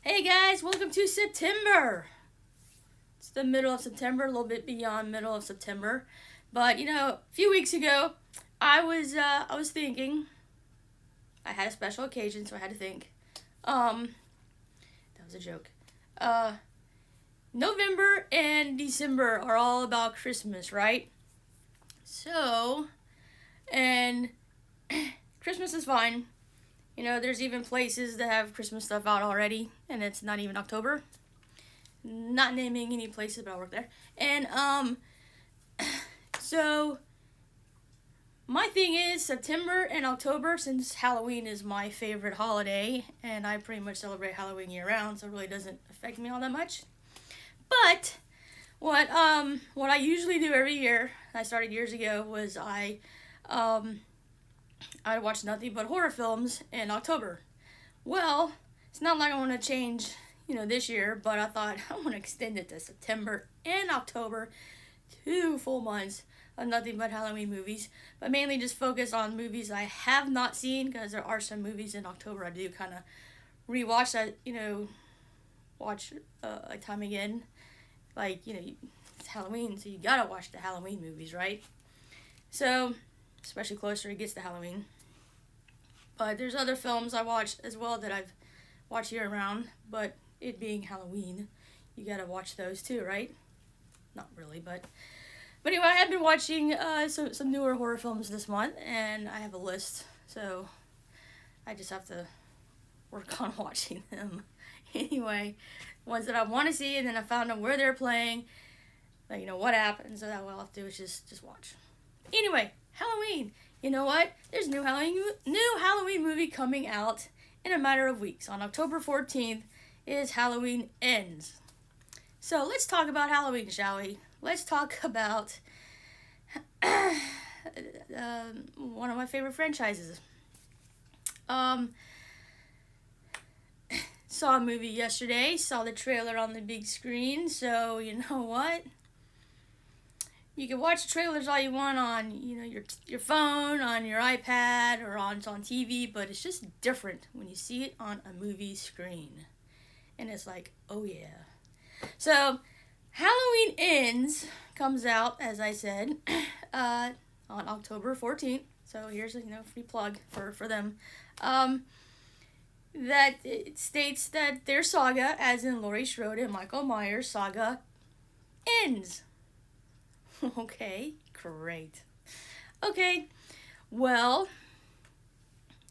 Hey guys, welcome to September. It's the middle of September, a little bit beyond middle of September. But a few weeks ago, I was thinking. I had a special occasion, so I had to think. That was a joke. Uh, November and December are all about Christmas, right? So, and Christmas is fine. There's even places that have Christmas stuff out already, and it's not even October. Not naming any places, but I work there. And so my thing is September and October, since Halloween is my favorite holiday, and I pretty much celebrate Halloween year round, so it really doesn't affect me all that much. But what I usually do every year, I started years ago, was um I'd watch nothing but horror films in October. Well, it's not like I want to change, this year, but I thought I want to extend it to September and October, 2 full months of nothing but Halloween movies, but mainly just focus on movies I have not seen because there are some movies in October I do kind of rewatch that, watch time again. Like, it's Halloween, so you gotta watch the Halloween movies, right? So, especially closer it gets to Halloween. But there's other films I watch as well that I've watched year round, but it being Halloween, you gotta watch those too, right? Not really, but anyway, I have been watching some newer horror films this month, and I have a list, so I just have to work on watching them. Anyway, ones that I want to see, and then I found out where they're playing, like, what happens. So that what I'll have to do is just watch. Anyway, Halloween. You know what? There's a new Halloween movie coming out in a matter of weeks. On October 14th is Halloween Ends. So let's talk about Halloween, shall we? Let's talk about one of my favorite franchises. Um, saw a movie yesterday. Saw the trailer on the big screen. So you know what? You can watch the trailers all you want on, your phone, on your iPad, or it's on TV, but it's just different when you see it on a movie screen. And it's like, oh yeah. So, Halloween Ends comes out, as I said, on October 14th. So here's a free plug for them. That it states that their saga, as in Laurie Strode and Michael Myers saga, ends. Okay, great. Okay, well,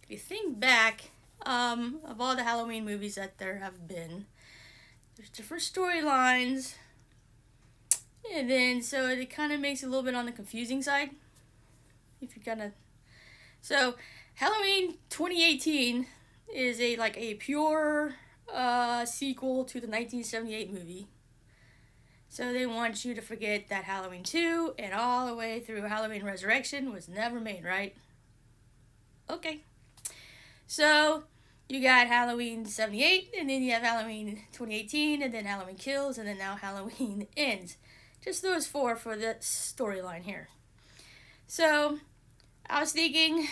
if you think back, of all the Halloween movies that there have been, there's different storylines, and then so it kind of makes it a little bit on the confusing side. If you so Halloween 2018 is a pure sequel to the 1978 movie. So they want you to forget that Halloween 2 and all the way through Halloween Resurrection was never made, right? Okay. So you got Halloween 78, and then you have Halloween 2018, and then Halloween Kills, and then now Halloween Ends. Just those four for the storyline here. So I was thinking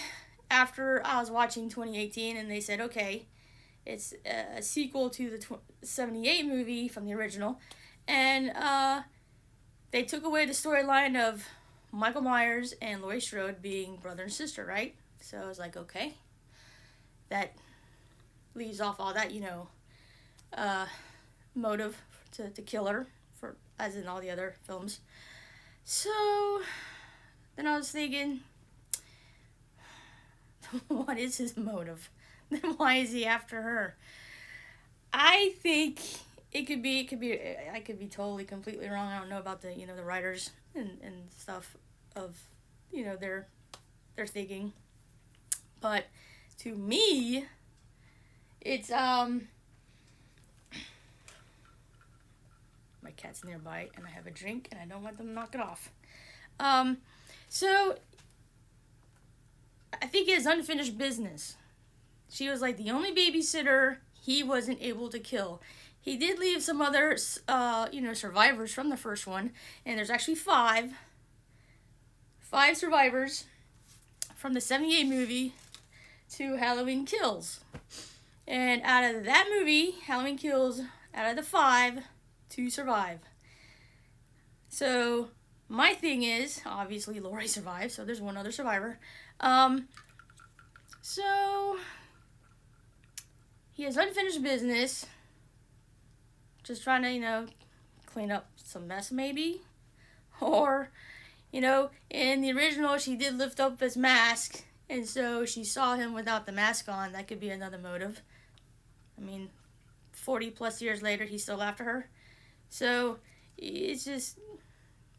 after I was watching 2018, and they said, okay, it's a sequel to the 78 movie from the original. And they took away the storyline of Michael Myers and Laurie Strode being brother and sister, right? So I was like, okay, that leaves off all that, motive to kill her, for as in all the other films. So then I was thinking, what is his motive? Then why is he after her? I think it could be I could be totally completely wrong. I don't know about the writers and stuff of their thinking, but to me it's my cat's nearby and I have a drink and I don't want them to knock it off. So I think it's unfinished business. She was like the only babysitter he wasn't able to kill. He did leave some other, survivors from the first one, and there's actually five survivors from the 78 movie to Halloween Kills. And out of that movie, Halloween Kills, out of the 5, 2 survive. So my thing is, obviously Laurie survived, so there's one other survivor. So he has unfinished business, just trying to, clean up some mess maybe. Or, in the original she did lift up his mask, and so she saw him without the mask on. That could be another motive. 40 plus years later, he's still after her. So it's just,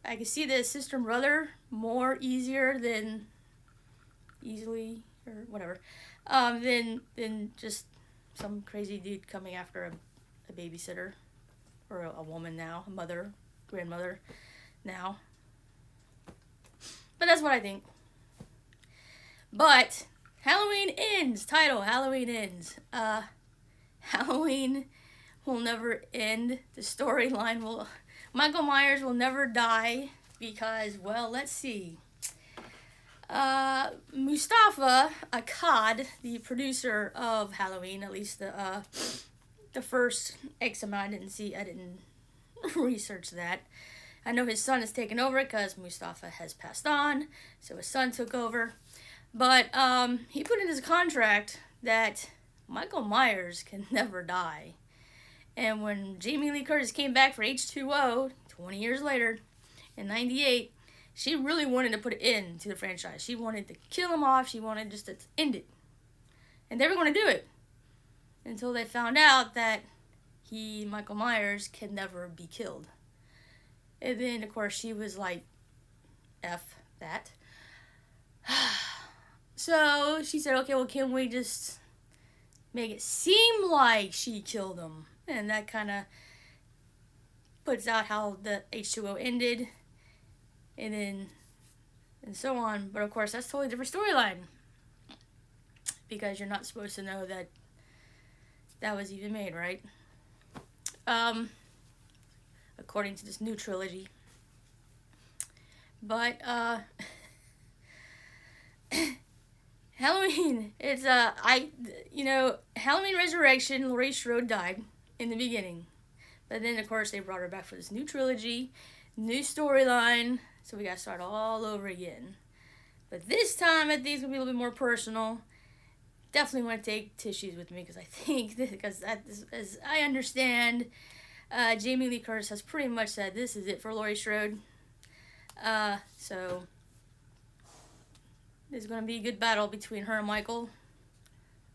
I can see the sister and brother more easier than easily, or whatever, than just some crazy dude coming after a babysitter, or a woman now, a mother, grandmother now. But that's what I think. But Halloween ends. Title, Halloween ends. Halloween will never end. The storyline will... Michael Myers will never die because, well, let's see. Mustafa Akkad, the producer of Halloween, at least the first X amount, I didn't research that. I know his son has taken over because Mustafa has passed on, so his son took over. But he put in his contract that Michael Myers can never die. And when Jamie Lee Curtis came back for H2O 20 years later, in 98, she really wanted to put an end to the franchise. She wanted to kill him off. She wanted just to end it. And they were going to do it until they found out that Michael Myers, can never be killed. And then, of course, she was like, F that. So she said, okay, well, can we just make it seem like she killed him? And that kind of puts out how the H2O ended, and so on. But of course, that's a totally different storyline, because you're not supposed to know that was even made, right? According to this new trilogy. But Halloween, it's Halloween Resurrection, Laurie Strode died in the beginning. But then, of course, they brought her back for this new trilogy, new storyline, so we got to start all over again. But this time, I think it's going to be a little bit more personal. Definitely want to take tissues with me, because I think, as I understand, Jamie Lee Curtis has pretty much said this is it for Laurie Strode. So there's going to be a good battle between her and Michael.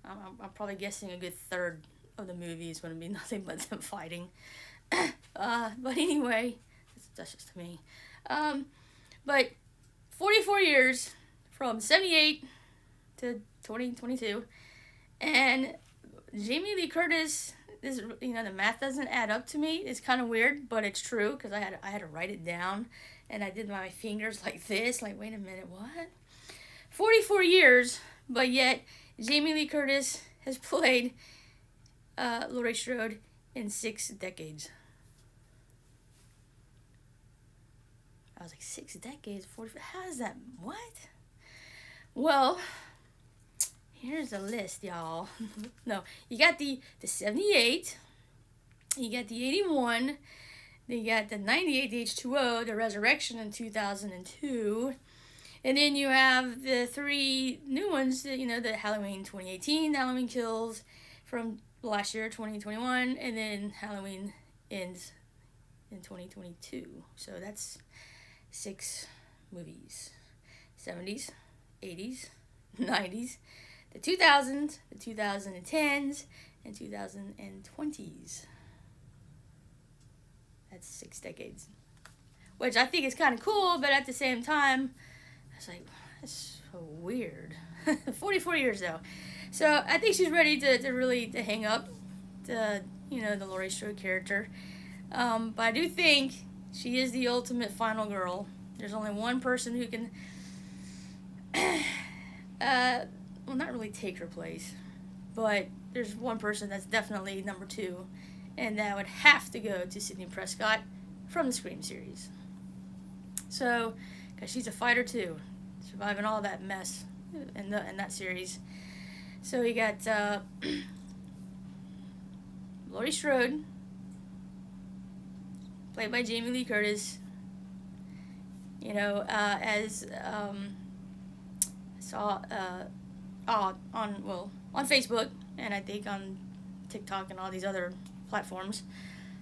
I'm probably guessing a good third of the movie is going to be nothing but them fighting. But anyway, that's just me. But 44 years from 78 to 2022, and Jamie Lee Curtis, this, the math doesn't add up to me. It's kind of weird, but it's true, because I had to write it down, and I did my fingers like this, like, wait a minute, what? 44 years, but yet Jamie Lee Curtis has played Laurie Strode in 6 decades. I was like, 6 decades? 44? How is that? What? Well, here's a list, y'all. No, you got the 78, you got the 81, then you got the 98, the H2O, the Resurrection in 2002, and then you have the 3 new ones, the Halloween 2018, Halloween Kills from last year, 2021, and then Halloween Ends in 2022. So that's 6 movies. 70s, 80s, 90s, the 2000s, the 2010s, and 2020s. That's 6 decades. Which I think is kind of cool, but at the same time, I was like, that's so weird. 44 years, though. So I think she's ready to really hang up the Laurie Strode character. But I do think she is the ultimate final girl. There's only one person who can, not really take her place, but there's one person that's definitely number 2, and that would have to go to Sidney Prescott from the Scream series. So, because she's a fighter too, surviving all that mess in that series. So you got Laurie Strode, played by Jamie Lee Curtis, as saw on Facebook, and I think on TikTok and all these other platforms,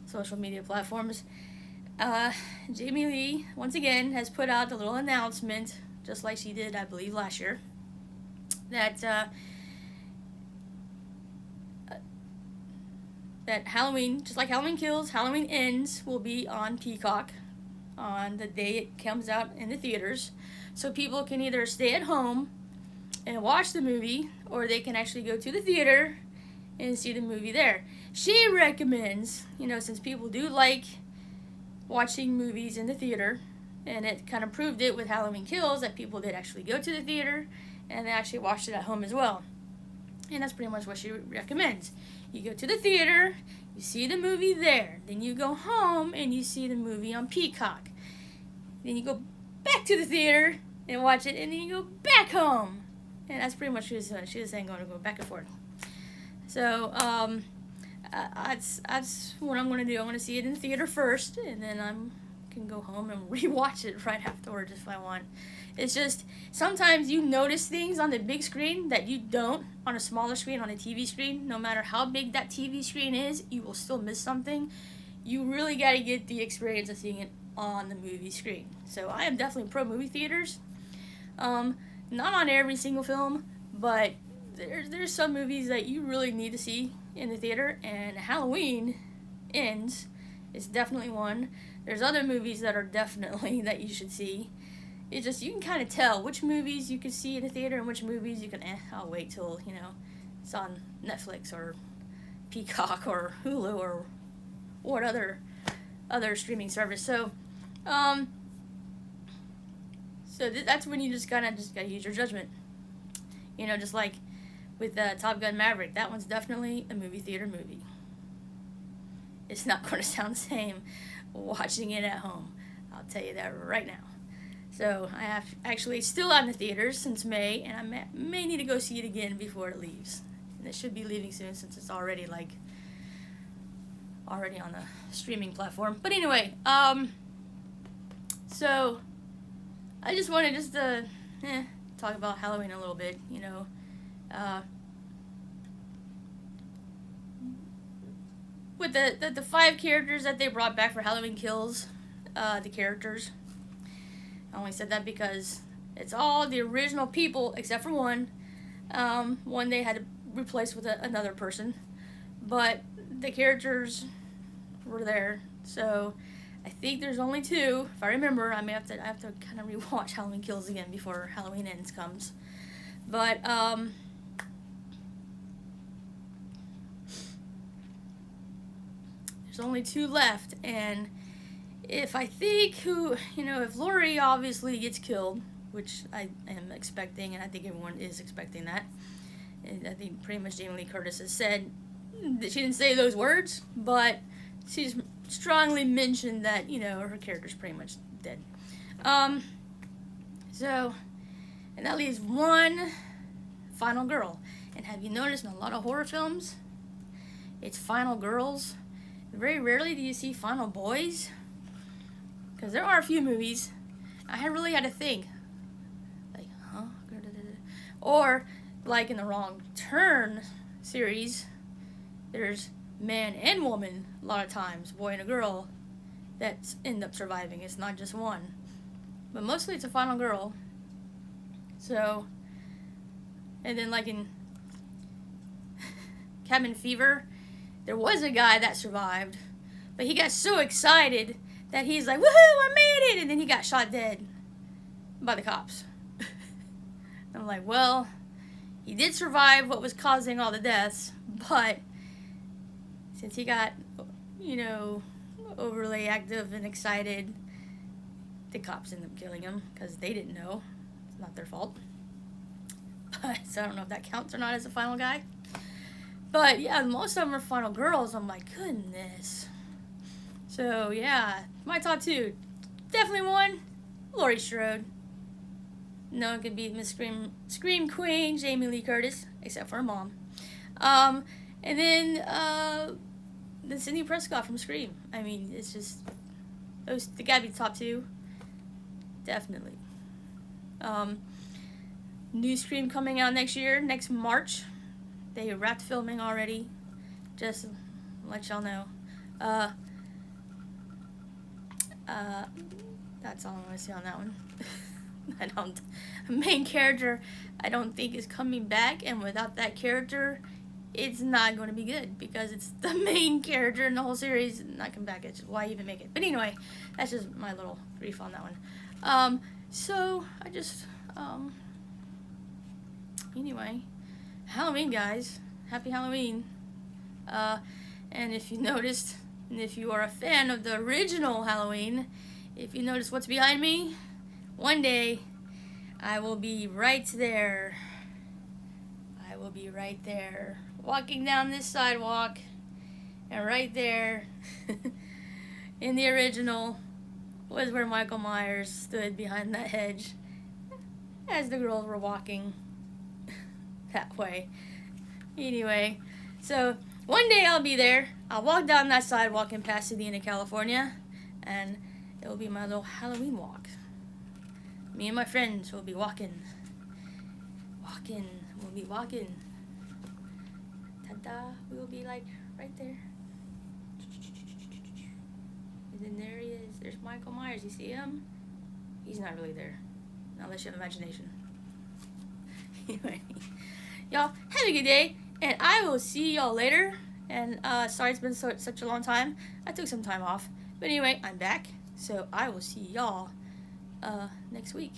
social media platforms. Jamie Lee, once again, has put out a little announcement, just like she did, I believe, last year, that that Halloween, just like Halloween Kills, Halloween Ends will be on Peacock on the day it comes out in the theaters. So people can either stay at home and watch the movie, or they can actually go to the theater and see the movie there. She recommends, since people do like watching movies in the theater, and it kind of proved it with Halloween Kills, that people did actually go to the theater and they actually watched it at home as well. And that's pretty much what she recommends. You go to the theater, you see the movie there, then you go home and you see the movie on Peacock. Then you go back to the theater and watch it, and then you go back home. And that's pretty much what she was doing. She was saying going to go back and forth. So, that's what I'm going to do. I'm going to see it in the theater first, and then I can go home and rewatch it right afterwards if I want. It's just, sometimes you notice things on the big screen that you don't on a smaller screen, on a TV screen. No matter how big that TV screen is, you will still miss something. You really got to get the experience of seeing it on the movie screen. So I am definitely pro movie theaters. Not on every single film, but there's some movies that you really need to see in the theater, and Halloween Ends is definitely one. There's other movies that are definitely that you should see. It's just, you can kind of tell which movies you can see in the theater and which movies you can, I'll wait till, it's on Netflix or Peacock or Hulu or what other streaming service. So, that's when you just gotta use your judgment. Just like with Top Gun Maverick, that one's definitely a movie theater movie. It's not going to sound the same watching it at home. I'll tell you that right now. So I have actually still out in the theaters since May, and I may need to go see it again before it leaves. And it should be leaving soon since it's already on the streaming platform. But anyway, so I just wanted to talk about Halloween a little bit, with the 5 characters that they brought back for Halloween Kills, the characters. I only said that because it's all the original people except for one. One they had to replace with another person, but the characters were there. So I think there's only 2, if I remember. I have to kind of rewatch Halloween Kills again before Halloween Ends comes. But there's only 2 left, and if Laurie obviously gets killed, which I am expecting, and I think everyone is expecting that, and I think pretty much Jamie Lee Curtis has said that she didn't say those words, but she's strongly mentioned that, her character's pretty much dead. So, and that leaves one final girl. And have you noticed in a lot of horror films, it's final girls? Very rarely do you see final boys. Because there are a few movies, I really had to think, like, huh? Or, like in the Wrong Turn series, there's man and woman a lot of times, boy and a girl, that end up surviving. It's not just one. But mostly it's a final girl. So, and then like in Cabin Fever, there was a guy that survived, but he got so excited that he's like, woohoo, I made it! And then he got shot dead by the cops. I'm like, well, he did survive what was causing all the deaths, but since he got, overly active and excited, the cops ended up killing him because they didn't know. It's not their fault. But, so I don't know if that counts or not as a final guy. But yeah, most of them are final girls. I'm like, goodness. So yeah, my top 2. Definitely one, Laurie Strode. No one could beat Miss Scream Queen, Jamie Lee Curtis, except for her mom. And then the Sidney Prescott from Scream. I mean, it's just they gotta be top two, definitely. New Scream coming out next year, next March. They wrapped filming already. Just to let y'all know. That's all I'm gonna say on that one. Main character, I don't think is coming back, and without that character, it's not going to be good because it's the main character in the whole series not come back. It's why even make it? But anyway, that's just my little brief on that one. So I just anyway, Halloween, guys, happy Halloween. And if you noticed, and if you are a fan of the original Halloween, if you notice what's behind me, one day I will be right there. I will be right there, walking down this sidewalk, and right there in the original was where Michael Myers stood behind that hedge as the girls were walking that way. Anyway, so one day I'll be there. I'll walk down that sidewalk in Pasadena, California, and it will be my little Halloween walk. Me and my friends will be walking. We'll be walking. Ta-da, we will be like right there. And then there he is. There's Michael Myers. You see him? He's not really there, unless you have imagination. Anyway, y'all have a good day, and I will see y'all later. And sorry it's been such a long time. I took some time off, but anyway, I'm back. So I will see y'all next week.